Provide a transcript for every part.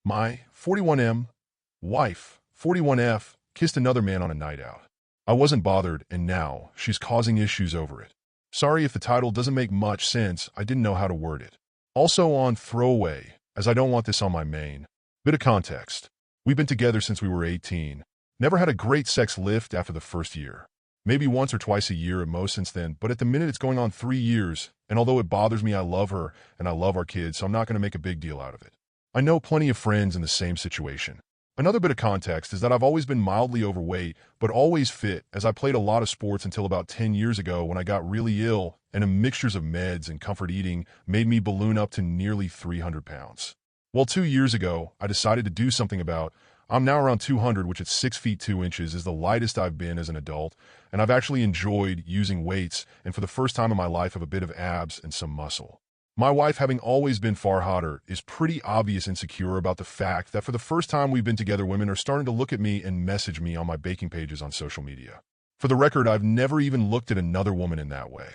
My 41M wife, 41F, kissed another man on a night out. I wasn't bothered, and now she's causing issues over it. Sorry if the title doesn't make much sense, I didn't know how to word it. Also on throwaway, as I don't want this on my main. Bit of context. We've been together since we were 18. Never had a great sex lift after the first year. Maybe once or twice a year at most since then, but at the minute it's going on 3 years, and although it bothers me, I love her, and I love our kids, so I'm not going to make a big deal out of it. I know plenty of friends in the same situation. Another bit of context is that I've always been mildly overweight, but always fit, as I played a lot of sports until about 10 years ago when I got really ill, and a mixtures of meds and comfort eating made me balloon up to nearly 300 pounds. Well, 2 years ago, I decided to do something about. I'm now around 200, which at 6 feet 2 inches is the lightest I've been as an adult, and I've actually enjoyed using weights, and for the first time in my life have a bit of abs and some muscle. My wife, having always been far hotter, is pretty obvious insecure about the fact that for the first time we've been together, women are starting to look at me and message me on my baking pages on social media. For the record, I've never even looked at another woman in that way.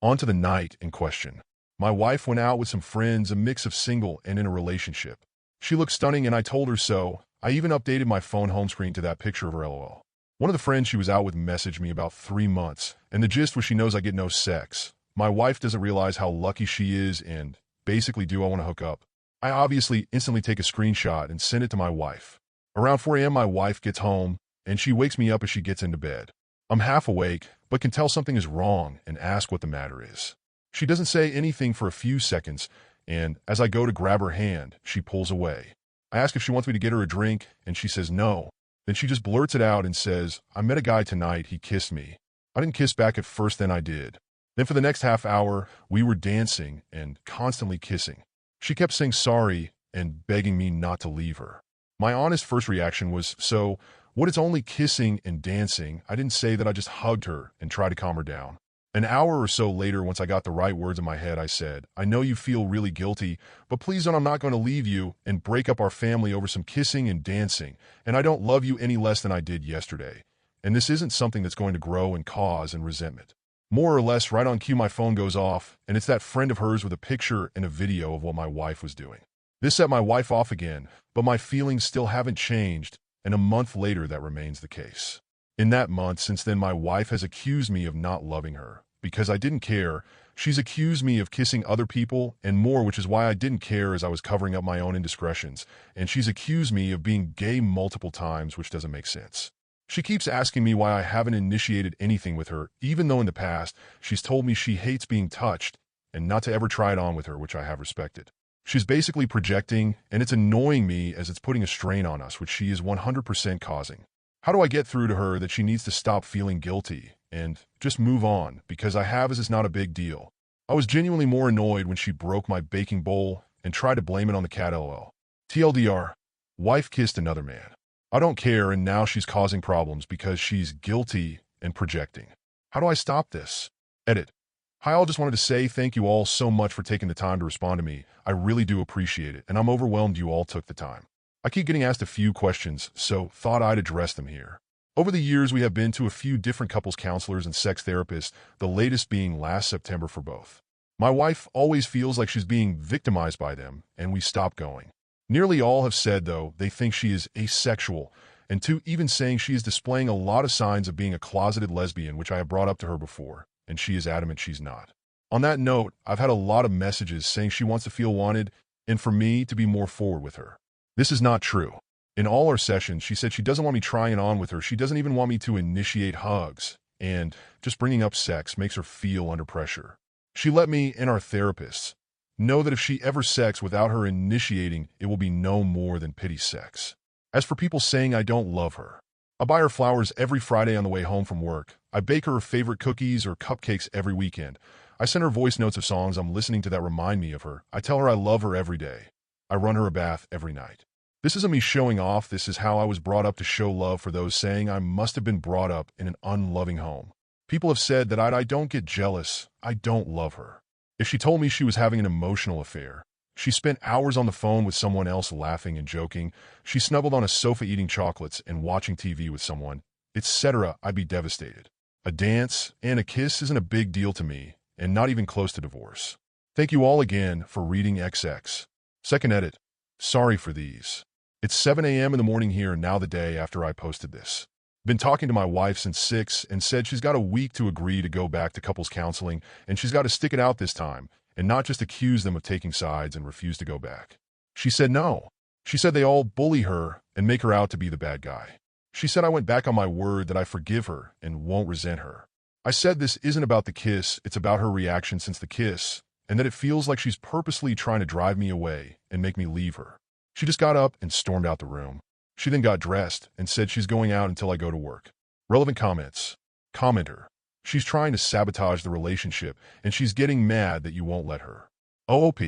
On to the night in question. My wife went out with some friends, a mix of single and in a relationship. She looked stunning and I told her so. I even updated my phone home screen to that picture of her LOL. One of the friends she was out with messaged me about 3 months, and the gist was she knows I get no sex. My wife doesn't realize how lucky she is and, basically, do I want to hook up? I obviously instantly take a screenshot and send it to my wife. Around 4 a.m. my wife gets home, and she wakes me up as she gets into bed. I'm half awake, but can tell something is wrong and ask what the matter is. She doesn't say anything for a few seconds, and as I go to grab her hand, she pulls away. I ask if she wants me to get her a drink, and she says no. Then she just blurts it out and says, I met a guy tonight, he kissed me. I didn't kiss back at first, then I did. Then for the next half hour, we were dancing and constantly kissing. She kept saying sorry and begging me not to leave her. My honest first reaction was, so, what, it's only kissing and dancing? I didn't say that. I just hugged her and tried to calm her down. An hour or so later, once I got the right words in my head, I said, I know you feel really guilty, but please don't, I'm not going to leave you and break up our family over some kissing and dancing, and I don't love you any less than I did yesterday. And this isn't something that's going to grow and cause and resentment. More or less, right on cue, my phone goes off, and it's that friend of hers with a picture and a video of what my wife was doing. This set my wife off again, but my feelings still haven't changed, and a month later that remains the case. In that month since then, my wife has accused me of not loving her. Because I didn't care, she's accused me of kissing other people and more, which is why I didn't care as I was covering up my own indiscretions, and she's accused me of being gay multiple times, which doesn't make sense. She keeps asking me why I haven't initiated anything with her, even though in the past she's told me she hates being touched and not to ever try it on with her, which I have respected. She's basically projecting, and it's annoying me as it's putting a strain on us, which she is 100% causing. How do I get through to her that she needs to stop feeling guilty and just move on, because I have, as it's not a big deal? I was genuinely more annoyed when she broke my baking bowl and tried to blame it on the cat, LOL. TLDR, wife kissed another man. I don't care, and now she's causing problems because she's guilty and projecting. How do I stop this? Edit. Hi, all, just wanted to say thank you all so much for taking the time to respond to me. I really do appreciate it, and I'm overwhelmed you all took the time. I keep getting asked a few questions, so thought I'd address them here. Over the years, we have been to a few different couples counselors and sex therapists, the latest being last September for both. My wife always feels like she's being victimized by them, and we stopped going. Nearly all have said, though, they think she is asexual, and two even saying she is displaying a lot of signs of being a closeted lesbian, which I have brought up to her before, and she is adamant she's not. On that note, I've had a lot of messages saying she wants to feel wanted and for me to be more forward with her. This is not true. In all our sessions, she said she doesn't want me trying it on with her. She doesn't even want me to initiate hugs, and just bringing up sex makes her feel under pressure. She let me and our therapists know that if she ever sex without her initiating, it will be no more than pity sex. As for people saying I don't love her, I buy her flowers every Friday on the way home from work. I bake her favorite cookies or cupcakes every weekend. I send her voice notes of songs I'm listening to that remind me of her. I tell her I love her every day. I run her a bath every night. This isn't me showing off. This is how I was brought up to show love for those saying I must have been brought up in an unloving home. People have said that I don't get jealous. I don't love her. If she told me she was having an emotional affair, she spent hours on the phone with someone else laughing and joking, she snuggled on a sofa eating chocolates and watching TV with someone, etc., I'd be devastated. A dance and a kiss isn't a big deal to me, and not even close to divorce. Thank you all again for reading XX. Second edit. Sorry for these. It's 7 a.m. in the morning here now the day after I posted this. Been talking to my wife since 6 and said she's got a week to agree to go back to couples counseling and she's got to stick it out this time and not just accuse them of taking sides and refuse to go back. She said no. She said they all bully her and make her out to be the bad guy. She said I went back on my word that I forgive her and won't resent her. I said this isn't about the kiss, it's about her reaction since the kiss, and that it feels like she's purposely trying to drive me away and make me leave her. She just got up and stormed out the room. She then got dressed and said she's going out until I go to work. Relevant comments. Commenter. She's trying to sabotage the relationship and she's getting mad that you won't let her. OOP.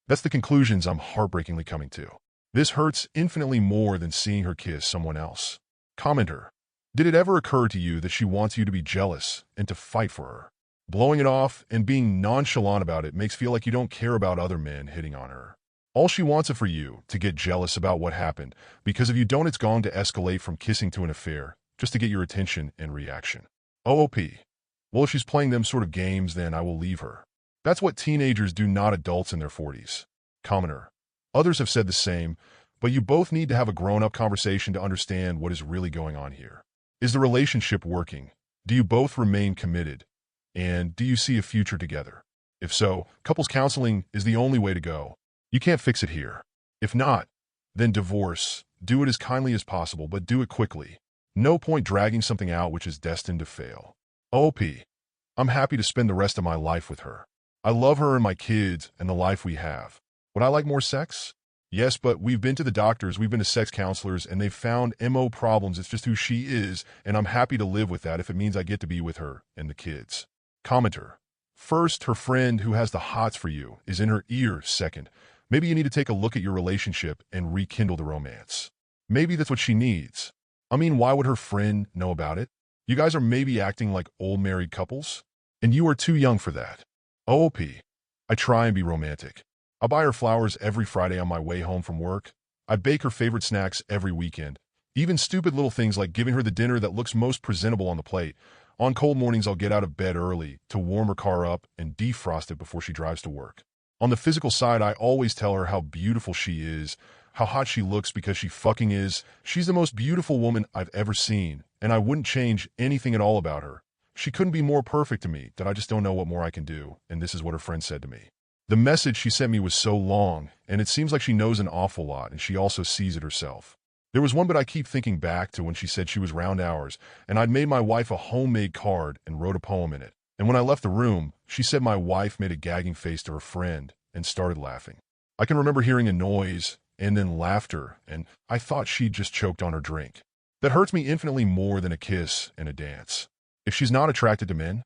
That's the conclusions I'm heartbreakingly coming to. This hurts infinitely more than seeing her kiss someone else. Commenter. Did it ever occur to you that she wants you to be jealous and to fight for her? Blowing it off and being nonchalant about it makes feel like you don't care about other men hitting on her. All she wants it for you to get jealous about what happened, because if you don't, it's going to escalate from kissing to an affair, just to get your attention and reaction. OOP. Well, if she's playing them sort of games, then I will leave her. That's what teenagers do, not adults in their 40s. Commenter. Others have said the same, but you both need to have a grown-up conversation to understand what is really going on here. Is the relationship working? Do you both remain committed? And do you see a future together? If so, couples counseling is the only way to go. You can't fix it here. If not, then divorce. Do it as kindly as possible, but do it quickly. No point dragging something out which is destined to fail. OP. I'm happy to spend the rest of my life with her. I love her and my kids and the life we have. Would I like more sex? Yes, but we've been to the doctors, we've been to sex counselors, and they've found MO problems. It's just who she is, and I'm happy to live with that if it means I get to be with her and the kids. Commenter. First, her friend who has the hots for you is in her ear. Second, maybe you need to take a look at your relationship and rekindle the romance. Maybe that's what she needs. I mean, why would her friend know about it? You guys are maybe acting like old married couples, and you are too young for that. OOP. I try and be romantic. I buy her flowers every Friday on my way home from work. I bake her favorite snacks every weekend. Even stupid little things like giving her the dinner that looks most presentable on the plate. On cold mornings, I'll get out of bed early to warm her car up and defrost it before she drives to work. On the physical side, I always tell her how beautiful she is, how hot she looks because she fucking is. She's the most beautiful woman I've ever seen, and I wouldn't change anything at all about her. She couldn't be more perfect to me, that I just don't know what more I can do, and this is what her friend said to me. The message she sent me was so long, and it seems like she knows an awful lot, and she also sees it herself. There was one bit I keep thinking back to when she said she was round hours, and I'd made my wife a homemade card and wrote a poem in it. And when I left the room, she said my wife made a gagging face to her friend and started laughing. I can remember hearing a noise and then laughter, and I thought she'd just choked on her drink. That hurts me infinitely more than a kiss and a dance. If she's not attracted to men,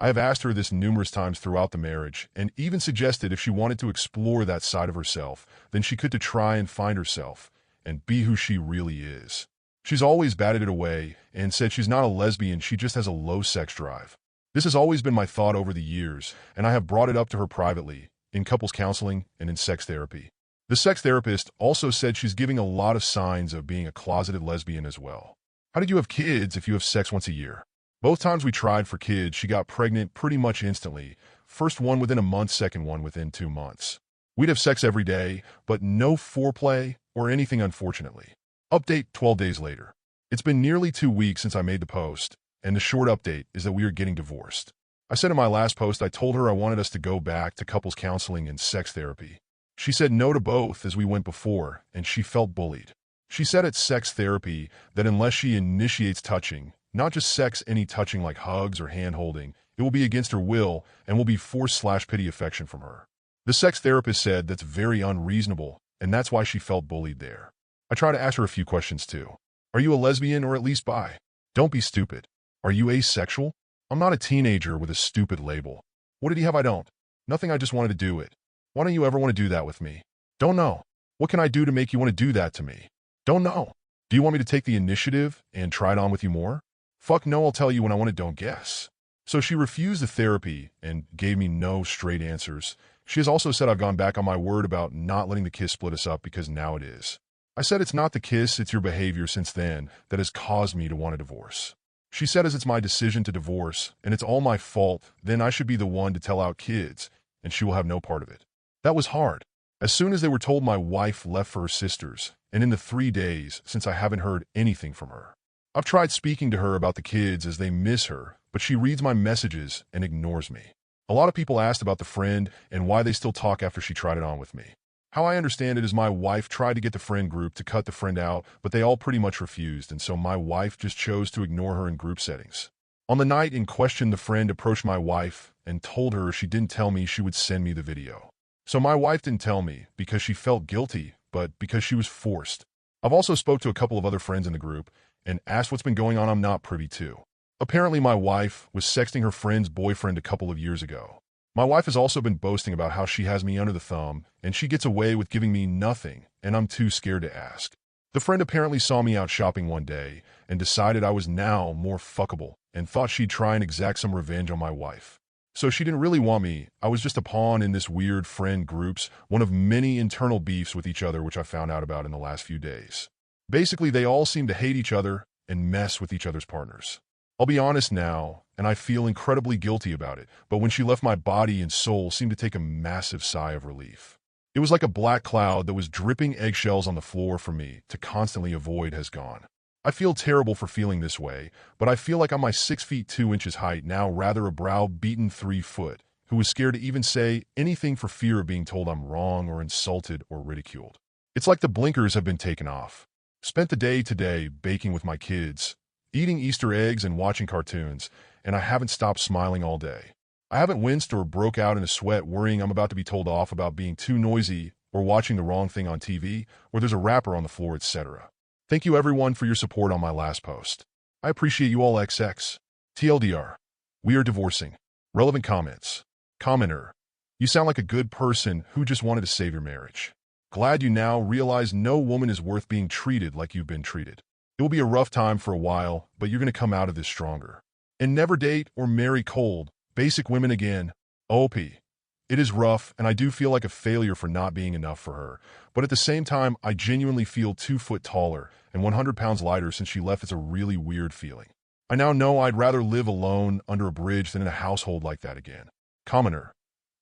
I have asked her this numerous times throughout the marriage and even suggested if she wanted to explore that side of herself, then she could to try and find herself and be who she really is. She's always batted it away and said she's not a lesbian, she just has a low sex drive. This has always been my thought over the years, and I have brought it up to her privately, in couples counseling and in sex therapy. The sex therapist also said she's giving a lot of signs of being a closeted lesbian as well. How did you have kids if you have sex once a year? Both times we tried for kids, she got pregnant pretty much instantly. First one within a month, second one within 2 months. We'd have sex every day, but no foreplay or anything, unfortunately. Update 12 days later. It's been nearly 2 weeks since I made the post, and the short update is that we are getting divorced. I said in my last post I told her I wanted us to go back to couples counseling and sex therapy. She said no to both as we went before, and she felt bullied. She said at sex therapy that unless she initiates touching, not just sex, any touching like hugs or hand-holding, it will be against her will and will be forced/pity affection from her. The sex therapist said that's very unreasonable, and that's why she felt bullied there. I try to ask her a few questions too. Are you a lesbian or at least bi? Don't be stupid. Are you asexual? I'm not a teenager with a stupid label. What did he have I don't? Nothing, I just wanted to do it. Why don't you ever want to do that with me? Don't know. What can I do to make you want to do that to me? Don't know. Do you want me to take the initiative and try it on with you more? Fuck no, I'll tell you when I want to, don't guess. So she refused the therapy and gave me no straight answers. She has also said I've gone back on my word about not letting the kiss split us up because now it is. I said it's not the kiss, it's your behavior since then that has caused me to want a divorce. She said as it's my decision to divorce and it's all my fault, then I should be the one to tell out kids and she will have no part of it. That was hard. As soon as they were told my wife left for her sister's, and in the 3 days since I haven't heard anything from her. I've tried speaking to her about the kids as they miss her, but she reads my messages and ignores me. A lot of people asked about the friend and why they still talk after she tried it on with me. How I understand it is my wife tried to get the friend group to cut the friend out, but they all pretty much refused, and so my wife just chose to ignore her in group settings. On the night in question, the friend approached my wife and told her she didn't tell me she would send me the video. So my wife didn't tell me because she felt guilty, but because she was forced. I've also spoke to a couple of other friends in the group and asked what's been going on. I'm not privy to. Apparently my wife was sexting her friend's boyfriend a couple of years ago. My wife has also been boasting about how she has me under the thumb and she gets away with giving me nothing and I'm too scared to ask. The friend apparently saw me out shopping one day and decided I was now more fuckable and thought she'd try and exact some revenge on my wife. So she didn't really want me. I was just a pawn in this weird friend groups, one of many internal beefs with each other which I found out about in the last few days. Basically, they all seem to hate each other and mess with each other's partners. I'll be honest now, and I feel incredibly guilty about it, but when she left, my body and soul seemed to take a massive sigh of relief. It was like a black cloud that was dripping eggshells on the floor for me to constantly avoid has gone. I feel terrible for feeling this way, but I feel like I'm my 6 feet 2 inches height now, rather a brow-beaten 3 foot, who was scared to even say anything for fear of being told I'm wrong or insulted or ridiculed. It's like the blinkers have been taken off. Spent the day today baking with my kids, eating Easter eggs and watching cartoons, and I haven't stopped smiling all day. I haven't winced or broke out in a sweat worrying I'm about to be told off about being too noisy or watching the wrong thing on TV or there's a wrapper on the floor, etc. Thank you everyone for your support on my last post. I appreciate you all XX. TLDR. We are divorcing. Relevant comments. Commenter. You sound like a good person who just wanted to save your marriage. Glad you now realize no woman is worth being treated like you've been treated. It will be a rough time for a while, but you're going to come out of this stronger. And never date or marry cold. Basic women again. OP. It is rough, and I do feel like a failure for not being enough for her. But at the same time, I genuinely feel 2 foot taller and 100 pounds lighter since she left. It's a really weird feeling. I now know I'd rather live alone under a bridge than in a household like that again. Commenter.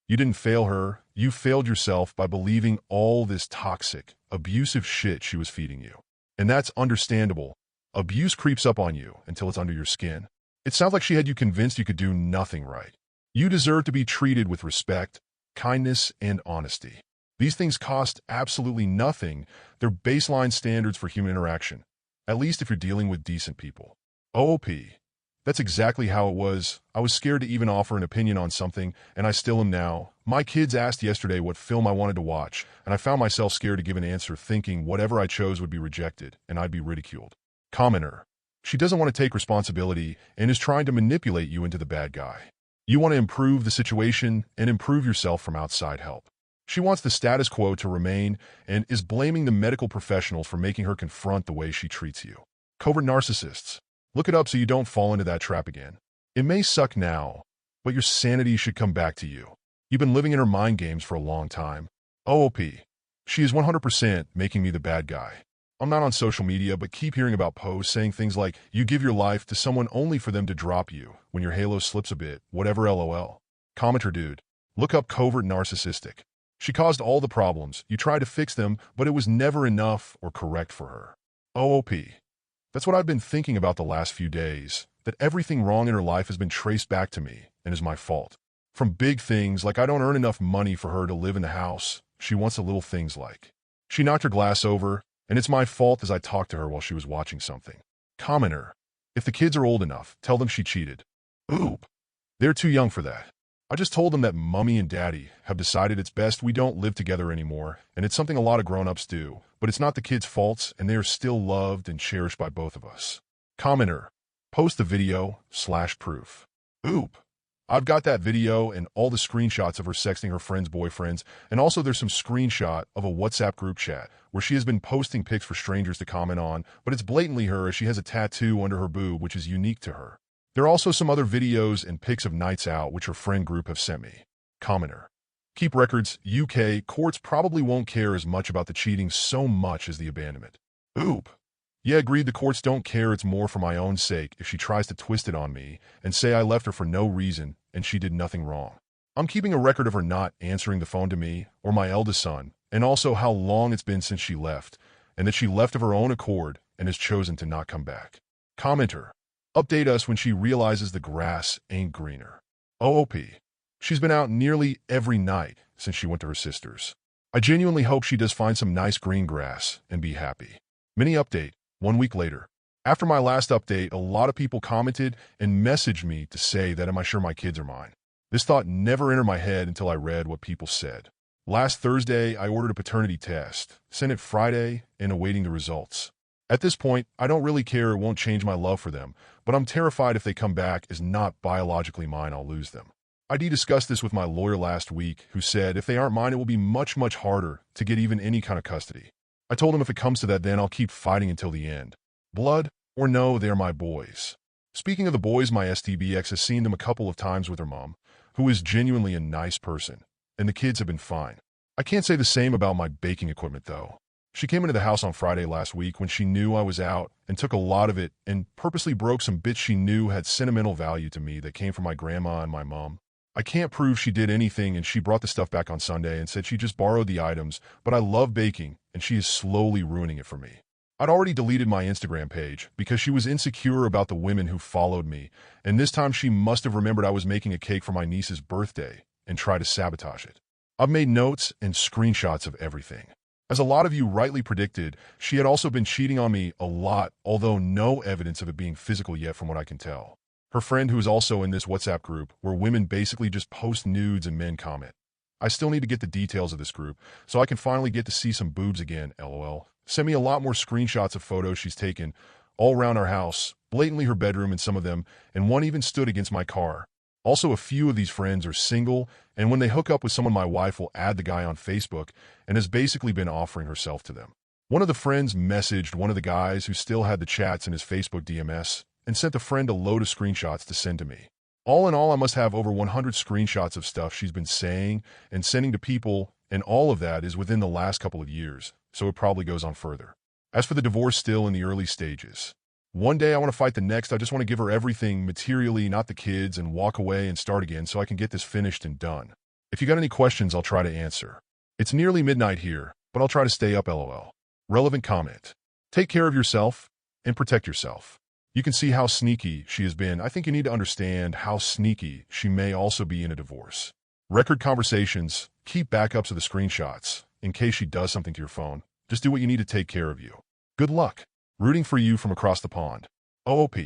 You didn't fail her. You failed yourself by believing all this toxic, abusive shit she was feeding you. And that's understandable. Abuse creeps up on you until it's under your skin. It sounds like she had you convinced you could do nothing right. You deserve to be treated with respect, kindness, and honesty. These things cost absolutely nothing. They're baseline standards for human interaction, at least if you're dealing with decent people. OOP. That's exactly how it was. I was scared to even offer an opinion on something, and I still am now. My kids asked yesterday what film I wanted to watch, and I found myself scared to give an answer, thinking whatever I chose would be rejected, and I'd be ridiculed. Commenter. She doesn't want to take responsibility and is trying to manipulate you into the bad guy. You want to improve the situation and improve yourself from outside help. She wants the status quo to remain and is blaming the medical professionals for making her confront the way she treats you. Covert narcissists. Look it up so you don't fall into that trap again. It may suck now, but your sanity should come back to you. You've been living in her mind games for a long time. OOP. She is 100% making me the bad guy. I'm not on social media, but keep hearing about posts saying things like, you give your life to someone only for them to drop you when your halo slips a bit, whatever LOL. Commenter dude. Look up covert narcissistic. She caused all the problems. You tried to fix them, but it was never enough or correct for her. OOP. That's what I've been thinking about the last few days, that everything wrong in her life has been traced back to me and is my fault. From big things like I don't earn enough money for her to live in the house, she wants the little things like she knocked her glass over, and it's my fault as I talked to her while she was watching something. Commenter. If the kids are old enough, tell them she cheated. Oop. They're too young for that. I just told them that Mommy and Daddy have decided it's best we don't live together anymore, and it's something a lot of grown-ups do, but it's not the kids' faults, and they are still loved and cherished by both of us. Commenter. Post the video/proof. Oop. I've got that video and all the screenshots of her sexting her friends' boyfriends, and also there's some screenshot of a WhatsApp group chat where she has been posting pics for strangers to comment on, but it's blatantly her as she has a tattoo under her boob which is unique to her. There are also some other videos and pics of nights out which her friend group have sent me. Commenter. Keep records. UK courts probably won't care as much about the cheating so much as the abandonment. Oop. Yeah, agreed, the courts don't care. It's more for my own sake if she tries to twist it on me and say I left her for no reason and she did nothing wrong. I'm keeping a record of her not answering the phone to me or my eldest son and also how long it's been since she left, and that she left of her own accord and has chosen to not come back. Commenter: update us when she realizes the grass ain't greener. OOP: she's been out nearly every night since she went to her sister's. I genuinely hope she does find some nice green grass and be happy. Mini update: 1 week later. After my last update, a lot of people commented and messaged me to say that am I sure my kids are mine. This thought never entered my head until I read what people said. Last Thursday, I ordered a paternity test, sent it Friday, and awaiting the results. At this point, I don't really care, it won't change my love for them, but I'm terrified if they come back as not biologically mine, I'll lose them. I discussed this with my lawyer last week, who said if they aren't mine, it will be much harder to get even any kind of custody. I told him if it comes to that, then I'll keep fighting until the end. Blood or no, they're my boys. Speaking of the boys, my STBX has seen them a couple of times with her mom, who is genuinely a nice person, and the kids have been fine. I can't say the same about my baking equipment, though. She came into the house on Friday last week when she knew I was out and took a lot of it and purposely broke some bits she knew had sentimental value to me that came from my grandma and my mom. I can't prove she did anything, and she brought the stuff back on Sunday and said she just borrowed the items, but I love baking and she is slowly ruining it for me. I'd already deleted my Instagram page because she was insecure about the women who followed me, and this time she must have remembered I was making a cake for my niece's birthday and tried to sabotage it. I've made notes and screenshots of everything. As a lot of you rightly predicted, she had also been cheating on me a lot, although no evidence of it being physical yet from what I can tell. Her friend, who is also in this WhatsApp group, where women basically just post nudes and men comment. I still need to get the details of this group, so I can finally get to see some boobs again, lol. Sent me a lot more screenshots of photos she's taken all around our house, blatantly her bedroom in some of them, and one even stood against my car. Also, a few of these friends are single, and when they hook up with someone, my wife will add the guy on Facebook and has basically been offering herself to them. One of the friends messaged one of the guys who still had the chats in his Facebook DMS and sent the friend a load of screenshots to send to me. All in all, I must have over 100 screenshots of stuff she's been saying and sending to people, and all of that is within the last couple of years, so it probably goes on further. As for the divorce, still in the early stages. One day I want to fight the next. I just want to give her everything materially, not the kids, and walk away and start again so I can get this finished and done. If you got any questions, I'll try to answer. It's nearly midnight here, but I'll try to stay up, lol. Relevant comment. Take care of yourself and protect yourself. You can see how sneaky she has been. I think you need to understand how sneaky she may also be in a divorce. Record conversations. Keep backups of the screenshots in case she does something to your phone. Just do what you need to take care of you. Good luck. Rooting for you from across the pond. OOP.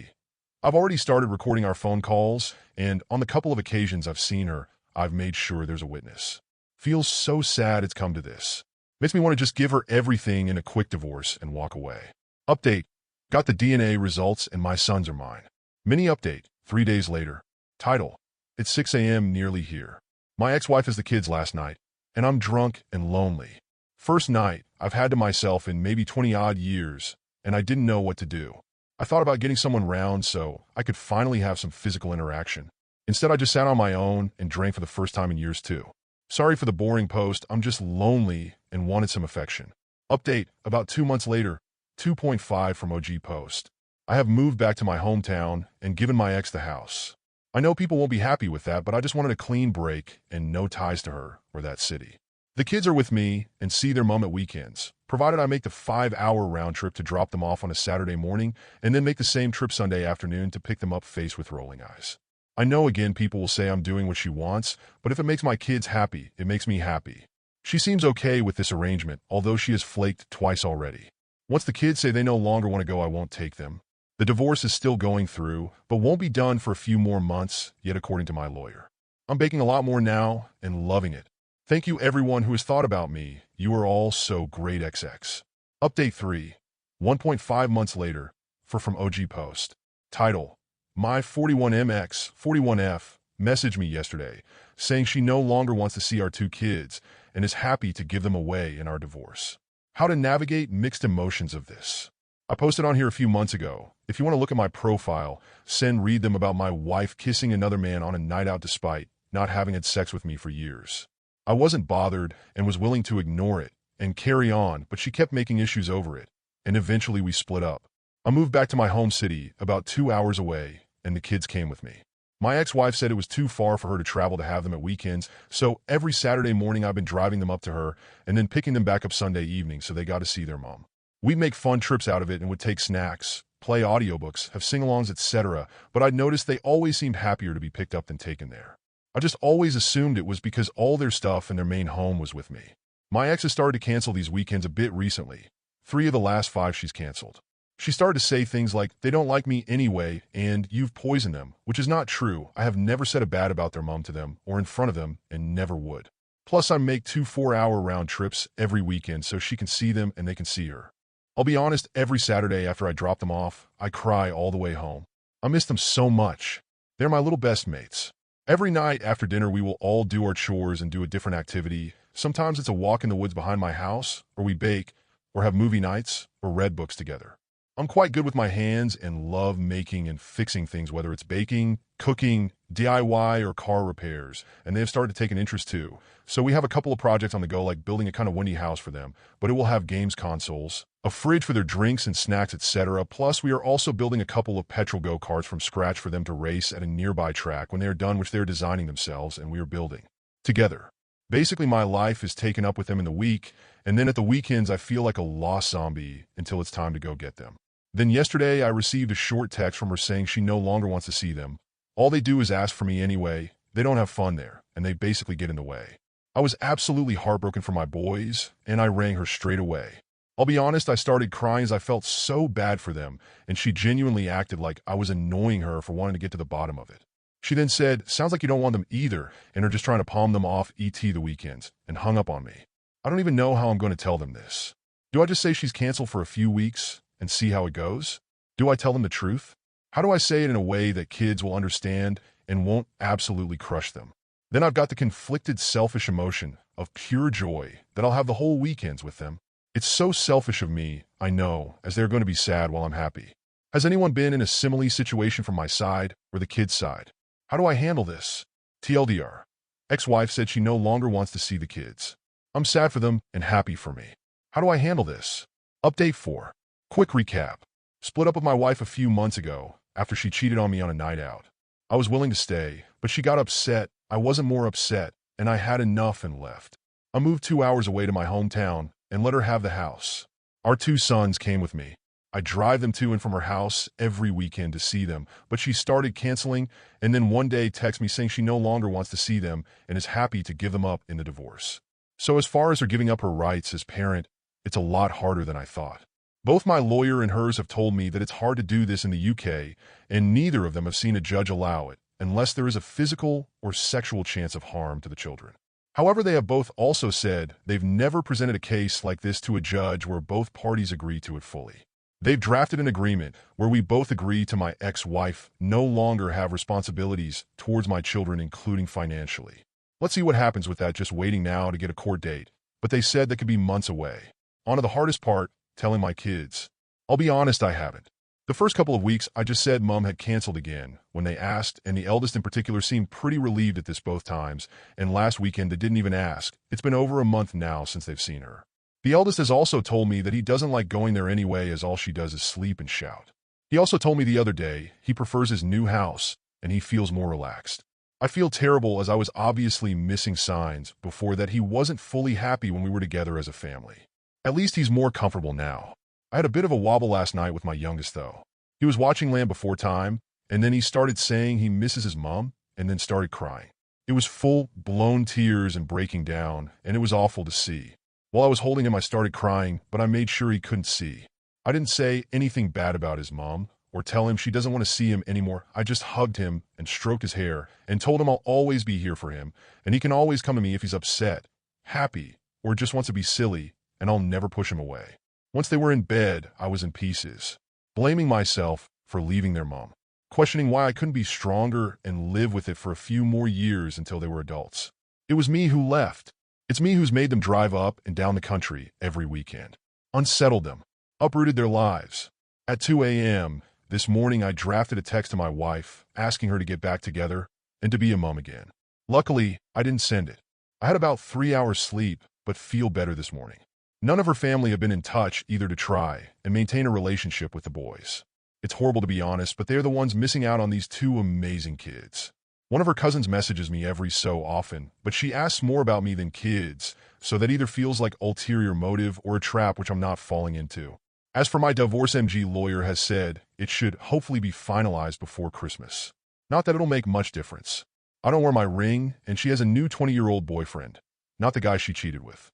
I've already started recording our phone calls, and on the couple of occasions I've seen her, I've made sure there's a witness. Feels so sad it's come to this. Makes me want to just give her everything in a quick divorce and walk away. Update. Got the DNA results and my sons are mine. Mini update. 3 days later. Title. It's 6 a.m. nearly here. My ex-wife has the kids last night, and I'm drunk and lonely. First night I've had to myself in maybe 20-odd years, and I didn't know what to do. I thought about getting someone round so I could finally have some physical interaction. Instead, I just sat on my own and drank for the first time in years too. Sorry for the boring post, I'm just lonely and wanted some affection. Update, about 2 months later, 2.5 from OG post. I have moved back to my hometown and given my ex the house. I know people won't be happy with that, but I just wanted a clean break and no ties to her or that city. The kids are with me and see their mom at weekends, provided I make the 5-hour round trip to drop them off on a Saturday morning and then make the same trip Sunday afternoon to pick them up faced with rolling eyes. I know again people will say I'm doing what she wants, but if it makes my kids happy, it makes me happy. She seems okay with this arrangement, although she has flaked twice already. Once the kids say they no longer want to go, I won't take them. The divorce is still going through, but won't be done for a few more months, yet according to my lawyer. I'm baking a lot more now and loving it. Thank you everyone who has thought about me. You are all so great XX. Update 3. 1.5 months later, from OG post. Title. My 41MX 41F messaged me yesterday saying she no longer wants to see our 2 kids and is happy to give them away in our divorce. How to navigate mixed emotions of this. I posted on here a few months ago. If you want to look at my profile, read them about my wife kissing another man on a night out despite not having had sex with me for years. I wasn't bothered and was willing to ignore it and carry on, but she kept making issues over it, and eventually we split up. I moved back to my home city about 2 hours away, and the kids came with me. My ex-wife said it was too far for her to travel to have them at weekends, so every Saturday morning I've been driving them up to her and then picking them back up Sunday evening so they got to see their mom. We'd make fun trips out of it and would take snacks, play audiobooks, have sing-alongs, etc., but I'd noticed they always seemed happier to be picked up than taken there. I just always assumed it was because all their stuff and their main home was with me. My ex has started to cancel these weekends a bit recently. 3 of the last 5 she's canceled. She started to say things like, they don't like me anyway, and you've poisoned them, which is not true. I have never said a bad about their mom to them or in front of them and never would. Plus, I make 2 4-hour round trips every weekend so she can see them and they can see her. I'll be honest, every Saturday after I drop them off, I cry all the way home. I miss them so much. They're my little best mates. Every night after dinner, we will all do our chores and do a different activity. Sometimes it's a walk in the woods behind my house, or we bake, or have movie nights, or read books together. I'm quite good with my hands and love making and fixing things, whether it's baking, cooking, DIY, or car repairs, and they have started to take an interest too. So we have a couple of projects on the go, like building a kind of windy house for them, but it will have games consoles, a fridge for their drinks and snacks, etc. Plus, we are also building a couple of petrol go-karts from scratch for them to race at a nearby track when they are done, which they are designing themselves and we are building together. Basically, my life is taken up with them in the week, and then at the weekends I feel like a lost zombie until it's time to go get them. Then yesterday I received a short text from her saying she no longer wants to see them. All they do is ask for me anyway. They don't have fun there, and they basically get in the way. I was absolutely heartbroken for my boys, and I rang her straight away. I'll be honest, I started crying as I felt so bad for them, and she genuinely acted like I was annoying her for wanting to get to the bottom of it. She then said, sounds like you don't want them either, and are just trying to palm them off the weekends, and hung up on me. I don't even know how I'm going to tell them this. Do I just say she's canceled for a few weeks and see how it goes? Do I tell them the truth? How do I say it in a way that kids will understand and won't absolutely crush them? Then I've got the conflicted selfish emotion of pure joy that I'll have the whole weekends with them. It's so selfish of me, I know, as they're going to be sad while I'm happy. Has anyone been in a similar situation from my side or the kids' side? How do I handle this? TLDR. Ex-wife said she no longer wants to see the kids. I'm sad for them and happy for me. How do I handle this? Update 4. Quick recap. Split up with my wife a few months ago after she cheated on me on a night out. I was willing to stay, but she got upset. I wasn't more upset, and I had enough and left. I moved 2 hours away to my hometown and let her have the house. Our 2 sons came with me. I drive them to and from her house every weekend to see them, but she started canceling and then one day texted me saying she no longer wants to see them and is happy to give them up in the divorce. So as far as her giving up her rights as parent, it's a lot harder than I thought. Both my lawyer and hers have told me that it's hard to do this in the UK, and neither of them have seen a judge allow it, unless there is a physical or sexual chance of harm to the children. However, they have both also said they've never presented a case like this to a judge where both parties agree to it fully. They've drafted an agreement where we both agree to my ex-wife no longer have responsibilities towards my children, including financially. Let's see what happens with that, just waiting now to get a court date. But they said that could be months away. On to the hardest part, telling my kids. I'll be honest, I haven't. The first couple of weeks, I just said Mom had canceled again when they asked, and the eldest in particular seemed pretty relieved at this both times, and last weekend they didn't even ask. It's been over a month now since they've seen her. The eldest has also told me that he doesn't like going there anyway, as all she does is sleep and shout. He also told me the other day he prefers his new house and he feels more relaxed. I feel terrible, as I was obviously missing signs before that he wasn't fully happy when we were together as a family. At least he's more comfortable now. I had a bit of a wobble last night with my youngest though. He was watching Land Before Time, and then he started saying he misses his mom, and then started crying. It was full-blown tears and breaking down, and it was awful to see. While I was holding him, I started crying, but I made sure he couldn't see. I didn't say anything bad about his mom, or tell him she doesn't want to see him anymore. I just hugged him and stroked his hair, and told him I'll always be here for him, and he can always come to me if he's upset, happy, or just wants to be silly, and I'll never push him away. Once they were in bed, I was in pieces, blaming myself for leaving their mom, questioning why I couldn't be stronger and live with it for a few more years until they were adults. It was me who left. It's me who's made them drive up and down the country every weekend, unsettled them, uprooted their lives. At 2 a.m. this morning, I drafted a text to my wife asking her to get back together and to be a mom again. Luckily, I didn't send it. I had about 3 hours sleep, but feel better this morning. None of her family have been in touch either to try and maintain a relationship with the boys. It's horrible to be honest, but they're the ones missing out on these two amazing kids. One of her cousins messages me every so often, but she asks more about me than kids, so that either feels like ulterior motive or a trap which I'm not falling into. As for my divorce, MG lawyer has said it should hopefully be finalized before Christmas. Not that it'll make much difference. I don't wear my ring, and she has a new 20-year-old boyfriend, not the guy she cheated with.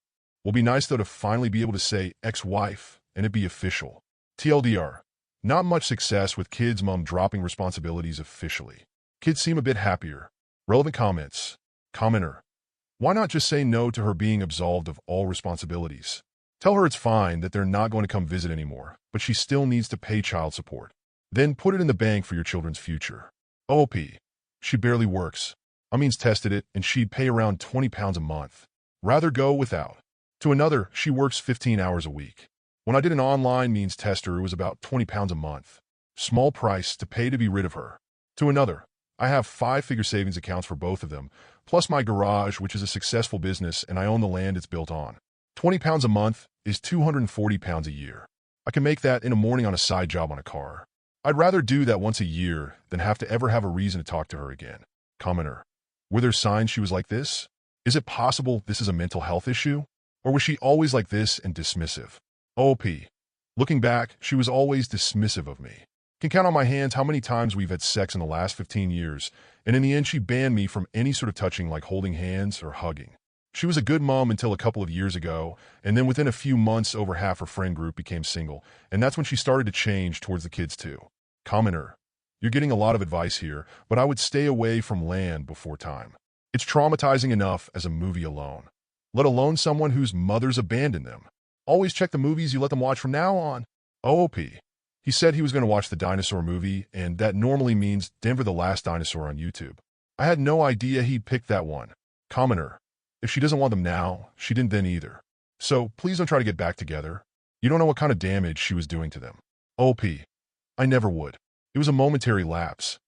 Will be nice though to finally be able to say ex-wife and it be official. TLDR. Not much success with kids' mom dropping responsibilities officially. Kids seem a bit happier. Relevant comments. Commenter. Why not just say no to her being absolved of all responsibilities? Tell her it's fine that they're not going to come visit anymore, but she still needs to pay child support. Then put it in the bank for your children's future. OP. She barely works. I means tested it, and she'd pay around £20 a month. Rather go without. To another, she works 15 hours a week. When I did an online means tester, it was about £20 a month. Small price to pay to be rid of her. To another, I have 5-figure savings accounts for both of them, plus my garage, which is a successful business, and I own the land it's built on. £20 a month is £240 a year. I can make that in a morning on a side job on a car. I'd rather do that once a year than have to ever have a reason to talk to her again. Commenter. Were there signs she was like this? Is it possible this is a mental health issue? Or was she always like this and dismissive? OP. Looking back, she was always dismissive of me. Can count on my hands how many times we've had sex in the last 15 years, and in the end she banned me from any sort of touching like holding hands or hugging. She was a good mom until a couple of years ago, and then within a few months over half her friend group became single, and that's when she started to change towards the kids too. Commenter. You're getting a lot of advice here, but I would stay away from Land Before Time. It's traumatizing enough as a movie alone, let alone someone whose mothers abandoned them. Always check the movies you let them watch from now on. OOP. He said he was going to watch the dinosaur movie, and that normally means Denver the Last Dinosaur on YouTube. I had no idea he'd picked that one. Commenter. If she doesn't want them now, she didn't then either. So please don't try to get back together. You don't know what kind of damage she was doing to them. OP. I never would. It was a momentary lapse.